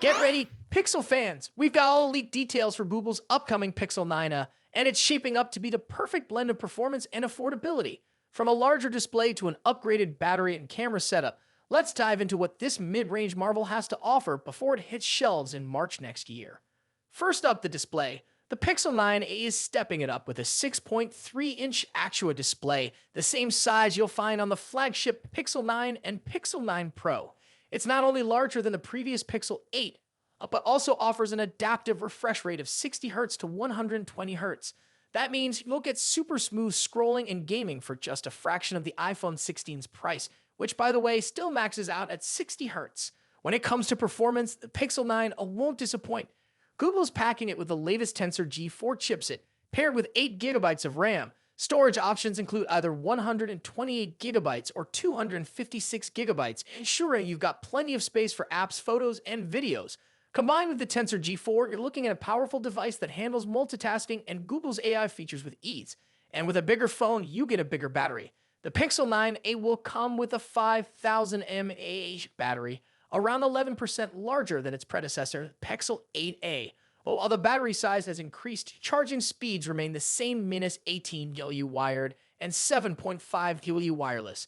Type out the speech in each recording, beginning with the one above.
Get ready, Pixel fans! We've got all elite details for Google's upcoming Pixel 9a, and it's shaping up to be the perfect blend of performance and affordability. From a larger display to an upgraded battery and camera setup, let's dive into what this mid-range marvel has to offer before it hits shelves in March next year. First up, the display. The Pixel 9a is stepping it up with a 6.3-inch Actua display, the same size you'll find on the flagship Pixel 9 and Pixel 9 Pro. It's not only larger than the previous Pixel 8, but also offers an adaptive refresh rate of 60Hz to 120Hz. That means you'll get super smooth scrolling and gaming for just a fraction of the iPhone 16's price, which, by the way, still maxes out at 60Hz. When it comes to performance, the Pixel 9 won't disappoint. Google's packing it with the latest Tensor G4 chipset, paired with 8GB of RAM. Storage options include either 128GB or 256GB, ensuring you've got plenty of space for apps, photos, and videos. Combined with the Tensor G4, you're looking at a powerful device that handles multitasking and Google's AI features with ease. And with a bigger phone, you get a bigger battery. The Pixel 9a will come with a 5000 mAh battery, around 11% larger than its predecessor, Pixel 8a. While the battery size has increased, charging speeds remain the same -18 kW wired and 7.5 kW wireless.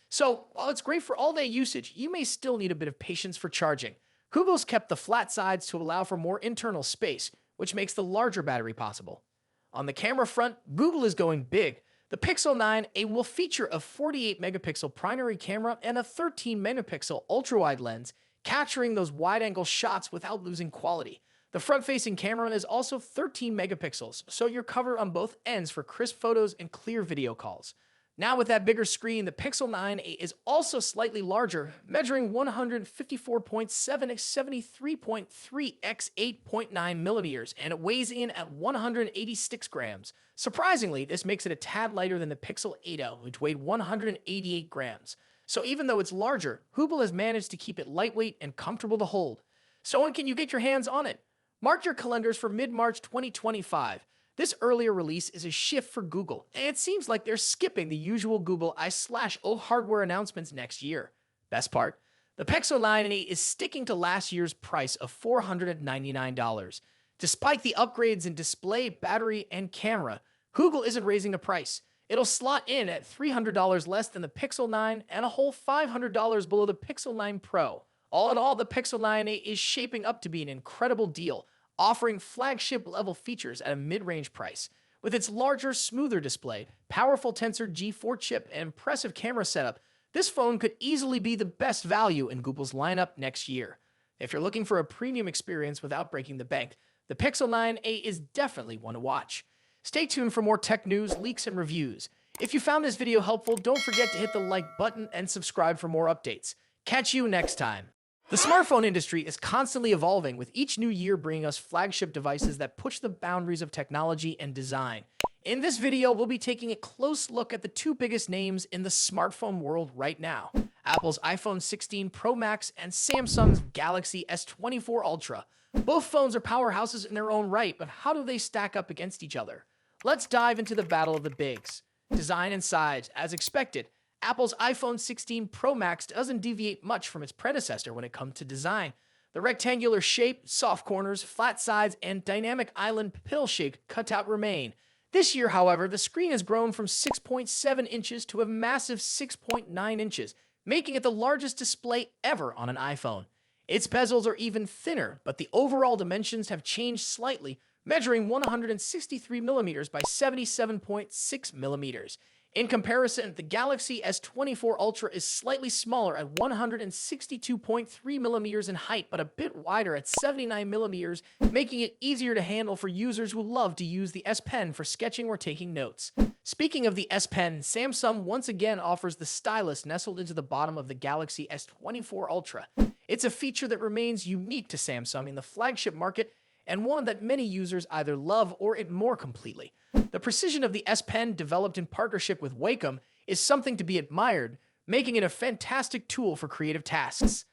So, while it's great for all-day usage, you may still need a bit of patience for charging. Google's kept the flat sides to allow for more internal space, which makes the larger battery possible. On the camera front, Google is going big. The Pixel 9a will feature a 48-megapixel primary camera and a 13-megapixel ultrawide lens, capturing those wide-angle shots without losing quality. The front-facing camera is also 13 megapixels, so you're covered on both ends for crisp photos and clear video calls. Now with that bigger screen, the Pixel 9a is also slightly larger, measuring 154.7 x 73.3 x 8.9 millimeters, and it weighs in at 186 grams. Surprisingly, this makes it a tad lighter than the Pixel 8a, which weighed 188 grams. So even though it's larger, Google has managed to keep it lightweight and comfortable to hold. So when can you get your hands on it? Mark your calendars for mid-March 2025. This earlier release is a shift for Google, and it seems like they're skipping the usual Google I/O hardware announcements next year. Best part, the Pixel 9a is sticking to last year's price of $499. Despite the upgrades in display, battery, and camera, Google isn't raising the price. It'll slot in at $300 less than the Pixel 9 and a whole $500 below the Pixel 9 Pro. All in all, the Pixel 9a is shaping up to be an incredible deal, offering flagship-level features at a mid-range price. With its larger, smoother display, powerful Tensor G4 chip, and impressive camera setup, this phone could easily be the best value in Google's lineup next year. If you're looking for a premium experience without breaking the bank, the Pixel 9a is definitely one to watch. Stay tuned for more tech news, leaks, and reviews. If you found this video helpful, don't forget to hit the like button and subscribe for more updates. Catch you next time. The smartphone industry is constantly evolving, with each new year bringing us flagship devices that push the boundaries of technology and design. In this video, we'll be taking a close look at the two biggest names in the smartphone world right now: Apple's iPhone 16 Pro Max and Samsung's Galaxy S24 Ultra. Both phones are powerhouses in their own right, but how do they stack up against each other? Let's dive into the battle of the bigs. Design and size. As expected, Apple's iPhone 16 Pro Max doesn't deviate much from its predecessor when it comes to design. The rectangular shape, soft corners, flat sides, and dynamic island pill-shaped cutout remain. This year, however, the screen has grown from 6.7 inches to a massive 6.9 inches, making it the largest display ever on an iPhone. Its bezels are even thinner, but the overall dimensions have changed slightly, measuring 163 millimeters by 77.6 millimeters. In comparison, the Galaxy S24 Ultra is slightly smaller at 162.3 millimeters in height, but a bit wider at 79 millimeters, making it easier to handle for users who love to use the S Pen for sketching or taking notes. Speaking of the S Pen, Samsung once again offers the stylus nestled into the bottom of the Galaxy S24 Ultra. It's a feature that remains unique to Samsung in the flagship market, and one that many users either love or ignore completely. The precision of the S Pen, developed in partnership with Wacom, is something to be admired, making it a fantastic tool for creative tasks.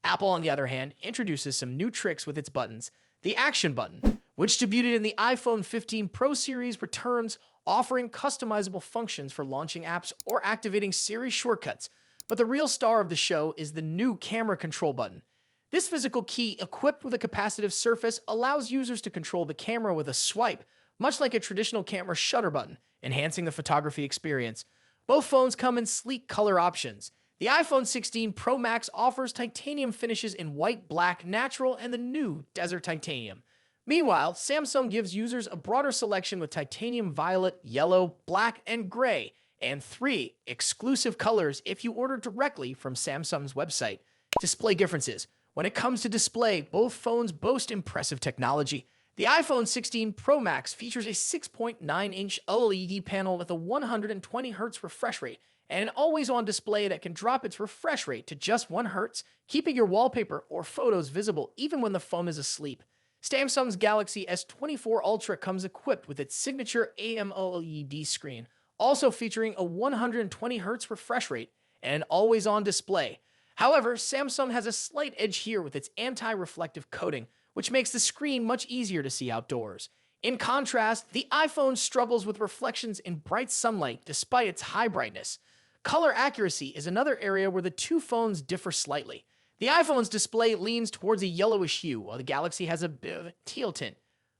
Apple, on the other hand, introduces some new tricks with its buttons. The Action button, which debuted in the iPhone 15 Pro series, returns, offering customizable functions for launching apps or activating Siri shortcuts. But the real star of the show is the new Camera Control button. This physical key, equipped with a capacitive surface, allows users to control the camera with a swipe, much like a traditional camera shutter button, enhancing the photography experience. Both phones come in sleek color options. The iPhone 16 Pro Max offers titanium finishes in white, black, natural, and the new Desert Titanium. Meanwhile, Samsung gives users a broader selection with titanium violet, yellow, black, and gray, and 3 exclusive colors if you order directly from Samsung's website. Display differences. When it comes to display, both phones boast impressive technology. The iPhone 16 Pro Max features a 6.9-inch OLED panel with a 120Hz refresh rate and an always-on display that can drop its refresh rate to just 1 Hz, keeping your wallpaper or photos visible even when the phone is asleep. Samsung's Galaxy S24 Ultra comes equipped with its signature AMOLED screen, also featuring a 120Hz refresh rate and an always-on display. However, Samsung has a slight edge here with its anti-reflective coating, which makes the screen much easier to see outdoors. In contrast, the iPhone struggles with reflections in bright sunlight despite its high brightness. Color accuracy is another area where the two phones differ slightly. The iPhone's display leans towards a yellowish hue, while the Galaxy has a bit of a teal tint.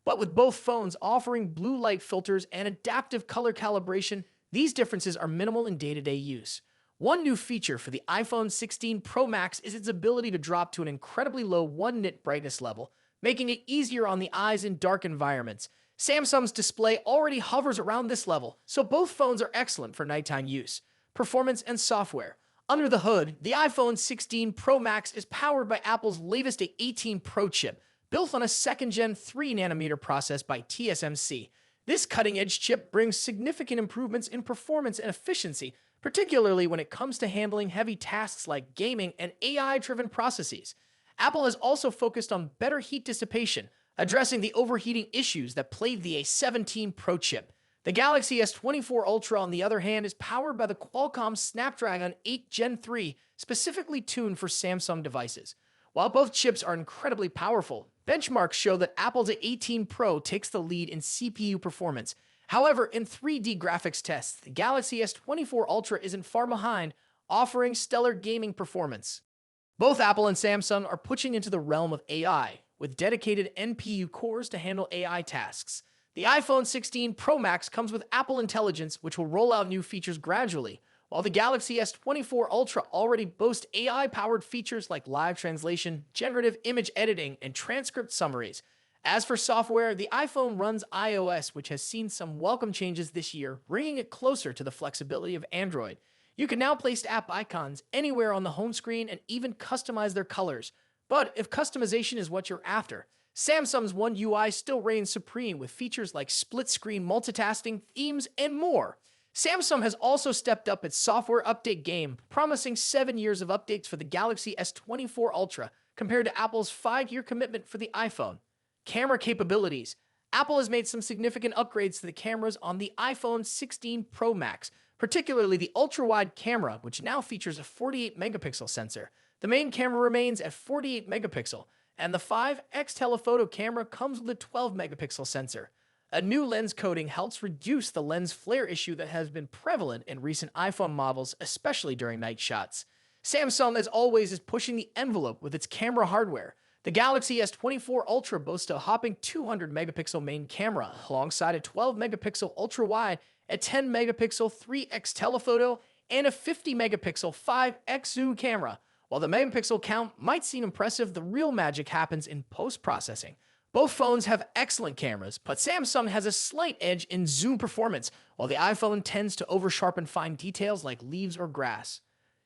But with both phones offering blue light filters and adaptive color calibration, these differences are minimal in day-to-day use. One new feature for the iPhone 16 Pro Max is its ability to drop to an incredibly low 1 nit brightness level, making it easier on the eyes in dark environments. Samsung's display already hovers around this level, so both phones are excellent for nighttime use. Performance and software. Under the hood, the iPhone 16 Pro Max is powered by Apple's latest A18 Pro chip, built on a second-gen 3nm process by TSMC. This cutting-edge chip brings significant improvements in performance and efficiency, particularly when it comes to handling heavy tasks like gaming and AI-driven processes. Apple has also focused on better heat dissipation, addressing the overheating issues that plagued the A17 Pro chip. The Galaxy S24 Ultra, on the other hand, is powered by the Qualcomm Snapdragon 8 Gen 3, specifically tuned for Samsung devices. While both chips are incredibly powerful, benchmarks show that Apple's A18 Pro takes the lead in CPU performance. However, in 3D graphics tests, the Galaxy S24 Ultra isn't far behind, offering stellar gaming performance. Both Apple and Samsung are pushing into the realm of AI, with dedicated NPU cores to handle AI tasks. The iPhone 16 Pro Max comes with Apple Intelligence, which will roll out new features gradually, while the Galaxy S24 Ultra already boasts AI-powered features like live translation, generative image editing, and transcript summaries. As for software, the iPhone runs iOS, which has seen some welcome changes this year, bringing it closer to the flexibility of Android. You can now place app icons anywhere on the home screen and even customize their colors. But if customization is what you're after, Samsung's One UI still reigns supreme with features like split-screen multitasking, themes, and more. Samsung has also stepped up its software update game, promising 7 years of updates for the Galaxy S24 Ultra, compared to Apple's 5-year commitment for the iPhone. Camera capabilities. Apple has made some significant upgrades to the cameras on the iPhone 16 Pro Max, particularly the ultra-wide camera, which now features a 48-megapixel sensor. The main camera remains at 48 megapixel, and the 5x telephoto camera comes with a 12-megapixel sensor. A new lens coating helps reduce the lens flare issue that has been prevalent in recent iPhone models, especially during night shots. Samsung, as always, is pushing the envelope with its camera hardware. The Galaxy S24 Ultra boasts a hopping 200-megapixel main camera, alongside a 12-megapixel ultra-wide, a 10-megapixel 3x telephoto, and a 50-megapixel 5x zoom camera. While the megapixel count might seem impressive, the real magic happens in post-processing. Both phones have excellent cameras, but Samsung has a slight edge in zoom performance, while the iPhone tends to over-sharpen fine details like leaves or grass.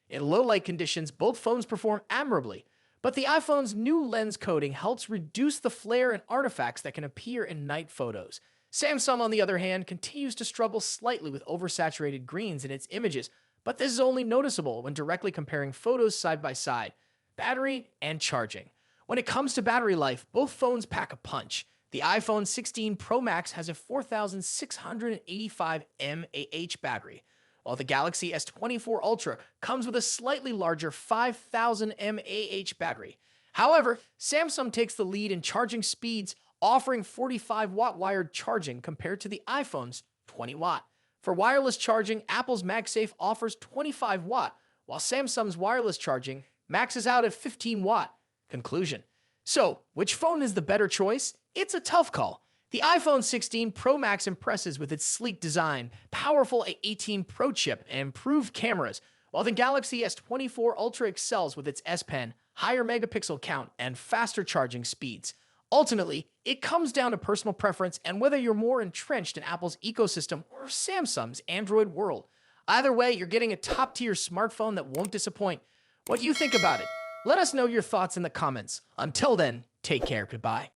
In low-light conditions, both phones perform admirably, but the iPhone's new lens coating helps reduce the flare and artifacts that can appear in night photos. Samsung, on the other hand, continues to struggle slightly with oversaturated greens in its images, but this is only noticeable when directly comparing photos side by side. Battery and charging. When it comes to battery life, both phones pack a punch. The iPhone 16 Pro Max has a 4,685 mAh battery, while the Galaxy S24 Ultra comes with a slightly larger 5,000 mAh battery. However, Samsung takes the lead in charging speeds, offering 45-watt wired charging compared to the iPhone's 20-watt. For wireless charging, Apple's MagSafe offers 25-watt, while Samsung's wireless charging maxes out at 15-watt. Conclusion. So, which phone is the better choice? It's a tough call. The iPhone 16 Pro Max impresses with its sleek design, powerful A18 Pro chip, and improved cameras, while the Galaxy S24 Ultra excels with its S Pen, higher megapixel count, and faster charging speeds. Ultimately, it comes down to personal preference and whether you're more entrenched in Apple's ecosystem or Samsung's Android world. Either way, you're getting a top-tier smartphone that won't disappoint. What do you think about it? Let us know your thoughts in the comments. Until then, take care. Goodbye.